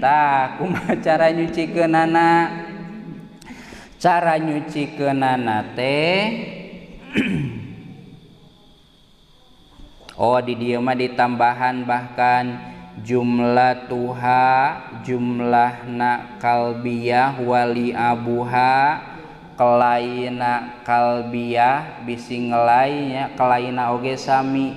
tah kumaha cara nyucikeunana? Cara nyucikeunana teh oh di dieu mah ditambahan bahkan jumlatuha jumlahna kalbiyah wali abuha kelaina kalbiyah bisi ngelainya kelaina oge sami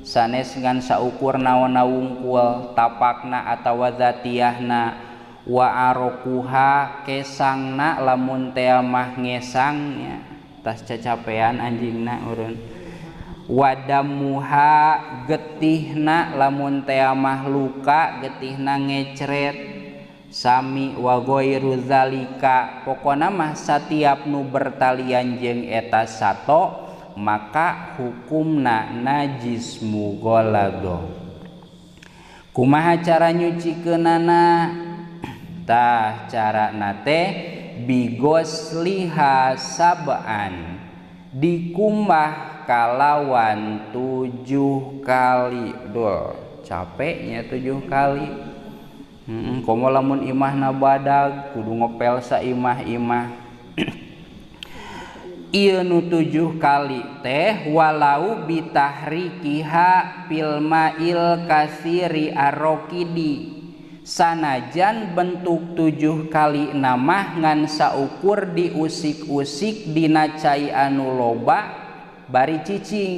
sanes ngan saukur naonna wungkul tapakna atawa zatiyahna wa arokuha kesangna lamun teh mah ngesangnya tas cacapean anjingna urun wadamuha getihna lamun teh mah luka getihna ngecret sami wa ghairu zalika pokona mah satiap nu bertalian jeung eta sato maka hukumna najis mughalladho. Kumaha cara nyucikeunana? Tah carana teh bigosliha sab'an dikumbah kalawan 7 kali. Duh, capeknya 7 kali. Komo lamun imahna badag kudu ngopel sa imah-imah. Ieu nu 7 kali teh walau bitahrikiha fil ma'il kasiri arrokidi sanajan bentuk 7 kali namah ngan saukur diusik-usik dina cai anu loba bari cicing.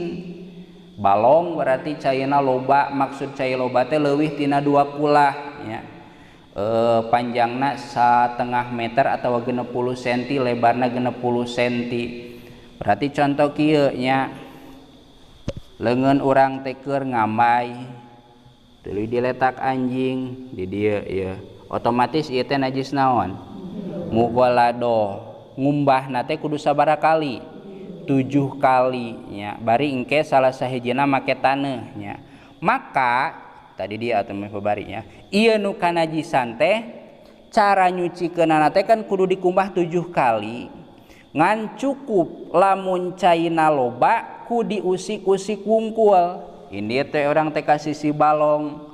Balong berarti caina loba, maksud cai loba teh leuwih tina 2 kulah nya. Panjangna 1/2 meter atau 60 cm, lebarna 60 cm. Berarti contoh kieu nya. Leungeun urang teh keur ngambay. Tuluy diletak anjing di dieu ieu. Otomatis ieu teh najis naon? Mughalladho. Ngumbahna teh kudu sabaraha kali? 7 kali nya. Bari engke salah sahijina make taneuh nya. Maka tadi dia atuh meh pabari nya. Ieu nu kanajisan teh cara nyucikeunana teh kan kudu dikumbah 7 kali. Ngan cukup lamun caina loba ku diusik-usik wungkul. Ini teh orang teh kasih si balong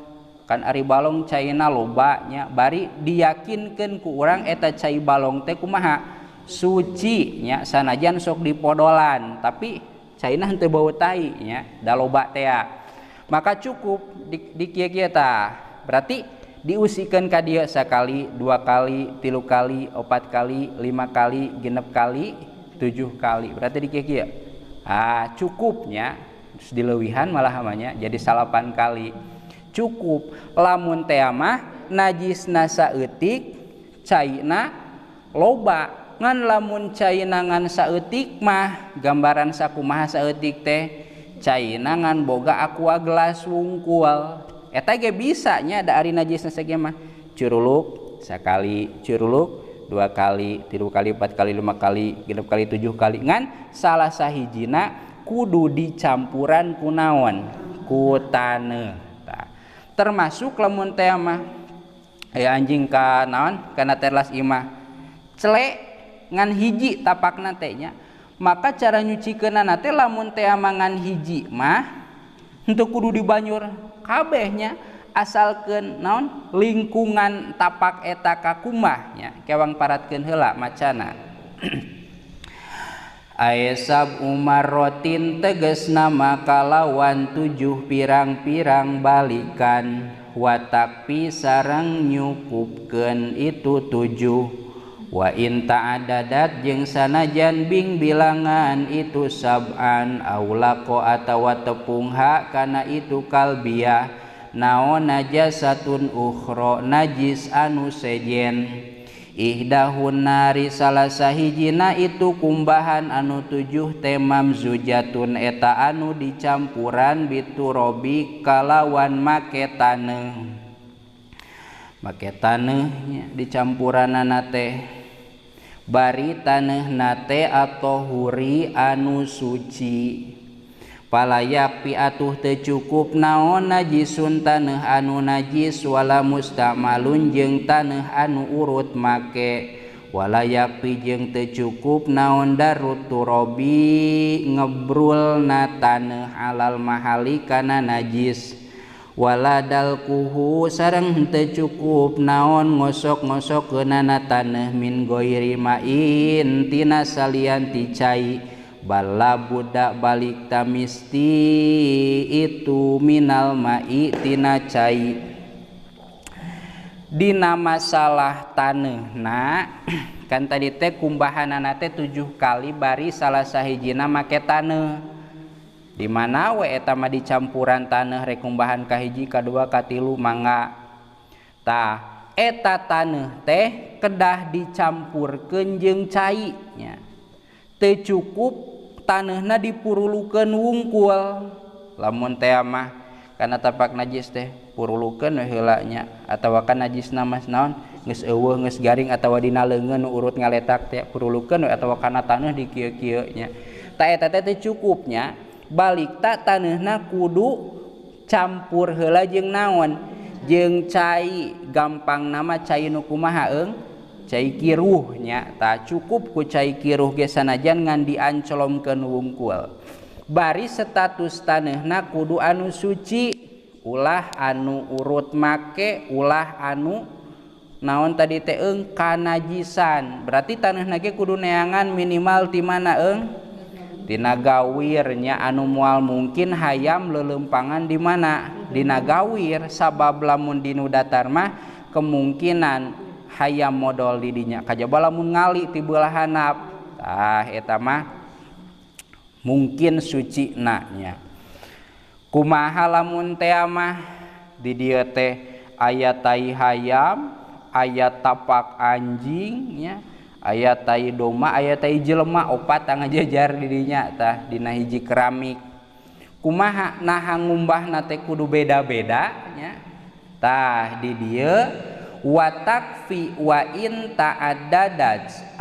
kan ari balong caina loba nya bari diyakinkeun ku urang eta cai balong teh kumaha suci nya sanajan sok dipodolan tapi caina henteu bau tai nya da loba teh. Maka cukup di kieu-kieu tah berarti diusikeun ka dieu sakali 2 kali 3 kali 4 kali 5 kali 6 kali 7 kali berarti di kieu-kieu cukupnya dileuwihan malah namanya jadi 8 kali cukup. Lamun teh mah najisna saeutik caina loba ngan lamun caina ngan saeutik mah gambaran sakumaha saeutik teh caina ngan boga aqua gelas wungkul eta ge bisa nya da ari najisna sage mah curuluk sakali curuluk 2 kali 3 kali 4 kali 5 kali 6 kali 7 kali ngan salah sahijina kudu dicampuran ku naon ku taneuh tah termasuk lamun teh mah aya anjing ka naon kana terlas imah celek ngan hiji tapakna teh nya maka cara nyucikeunana teh lamun teh mangan hiji mah henteu kudu dibanyur kabehnya asalkeun naon lingkungan tapak eta kakumbah nya kewang paratkeun heula macana. Aesab umarotin tegesna makalawan 7 pirang-pirang balikan watakpi sareng nyukupkeun itu 7 wa in ta'adadat jeung sanajan bing bilangan itu sab'an aulaqo atawa tepung ha kana itu kalbiyah naon najasatun ukhra najis anu sejen ihdahun nari salah sahijina itu kumbahan anu 7 temam zujatun eta anu dicampuran biturobi kalawan make taneuh dicampuranana teh bari taneuhna teh atohuri anu suci palayak piatuh teu cukup naon najisun taneuh anu najis wala mustamalun jeung taneuh anu urut make walayak pi jeung teu cukup naon darut turabi ngebrulna taneuh alal mahali kana najis waladal kuhu sareng henteu cukup naon ngosok-ngosokkeunana taneuh min goiri main tina salian ti cai bala budak balik tamisti itu minal mai tina cai. Dina masalah taneuna kan tadi teh kumbahanana teh 7 kali bari salah sahijina make taneuh. Di mana we eta mah dicampuran taneuh rek kumbahan kahiji kadua katilu mangga. Tah eta taneuh teh kedah dicampurkeun jeung cai nya. Teu cukup taneuhna dipurulukeun wungkul. Lamun teh mah kana tapak najis teh purulukeun we heula nya atawa kan najisna mah naon geus eueuh geus garing atawa dina leungeun nu urut ngaletak teh purulukeun we atawa kana taneuh di kieu-kieu nya. Tah eta teh teu cukupnya balik tak taneuhna kudu campur heula jeung naon jeung cai gampang nama cai nu kumaha cai kiruh nya tah cukup ku cai kiruh ge sanajan ngan diancolomkeun wungkul bari status taneuhna kudu anu suci ulah anu urut make ulah anu naon tadi teh kanajisan berarti taneuhna ge kudu neangan minimal ti mana dina gawirnya anu moal mungkin hayam lelempangan di mana dina gawir sabab lamun dinu datar mah kemungkinan hayam modal di dinya kajaba lamun ngali ti beulah handap tah eta mah mungkin suci na nya. Kumaha lamun teh mah di dieu teh aya tai hayam aya tapak anjing nya aya tai doma aya tai jelema opat ngajajar di dinya tah dina hiji keramik. Kumaha naha ngumbahna teh kudu beda-beda nya tah di dieu wa takfi wa in ta'addadat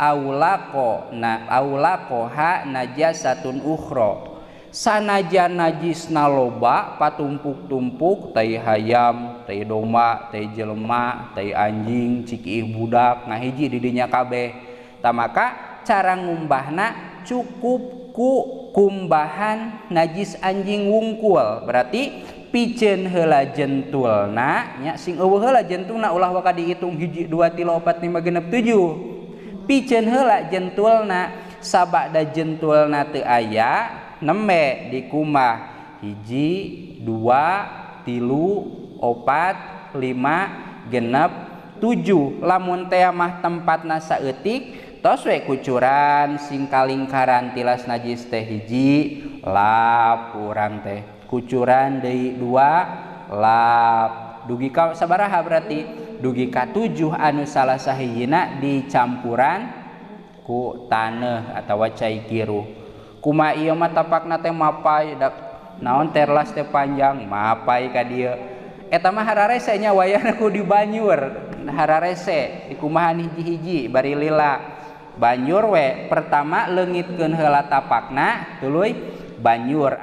aulaqoha najasatun ukhra sanajan najisna loba patumpuk-tumpuk tai hayam tai doma tai jelema tai anjing cikih budak ngahiji di dinya kabeh. Maka cara ngumbahna cukup ku kumbahan najis anjing wungkul berarti piceun heula jentulna nya sing eueuh heula jentulna ulah waka dihitung 1 2 3 4 5 6 7 piceun heula jentulna sabada jentulna teu aya nembe dikumbah 1 2 3 4 5 6 7 lamun teh mah tempatna saeutik tos we kucuran sing kalingkaran tilas najis teh 1 lap urang teh kucuran deui 2 lap dugi ka sabaraha berarti dugi ka 7 anu salah sahijina dicampuran ku taneuh atawa cai kiruh. Kumaha ieu mah tapakna teh mapai naon terlas teh panjang mapai ka dieu eta mah hararese nya wayahna ku di banyur hararese dikumahan hiji-hiji bari lila banjur we pertama leungitkeun heula tapakna tuluy banjur